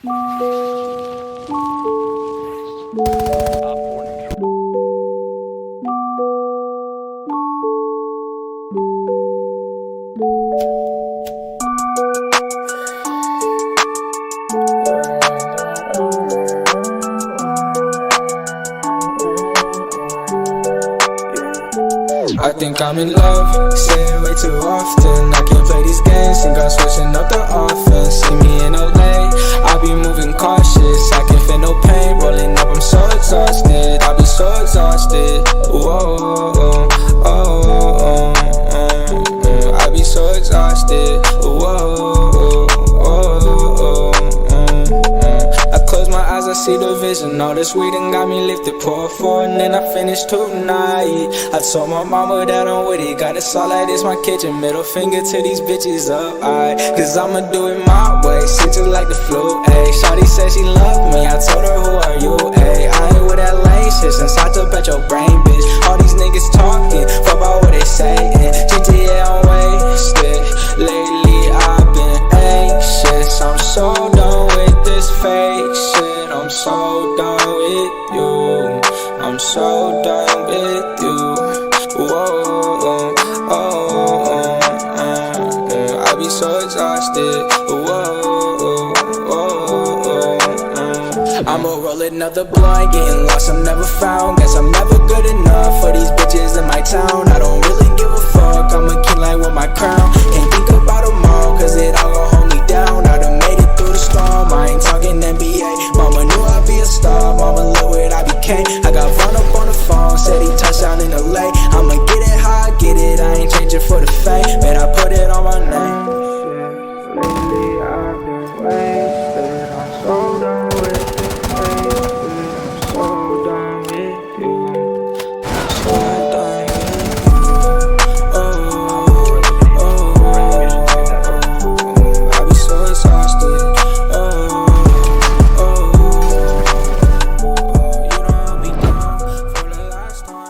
I think I'm in love, say it way too often. I can't play these games, think I'm switching up the offense. See me in LA, I be moving cautious. I can't feel no pain, rolling up, I'm so exhausted. I be so exhausted, whoa, I be so exhausted, I close my eyes, I see the vision. All this weed and got me lifted, pour four and then I finish tonight. I told my mama that I'm with it, got it all like this my kitchen. Middle finger to these bitches up, cause I'ma do it my way, shit just like the flu, ayy. Shawty said she loved me, I told her who are you, ayy. I ain't with that lame shit since I took at your brain, bitch. All these niggas talking, fuck about what they saying. GTA I'm wasted, lately I've been anxious. I'm so done with this fake shit, I'm so done with you, I'm so done with you, I be so exhausted, I'ma roll another blunt, getting lost, I'm never found. Guess I'm never good enough for these bitches in my town. I don't really give a fuck, I'm a king like with my crown. Can't think about them all, cause it all gon' hold me down. I done made it through the storm,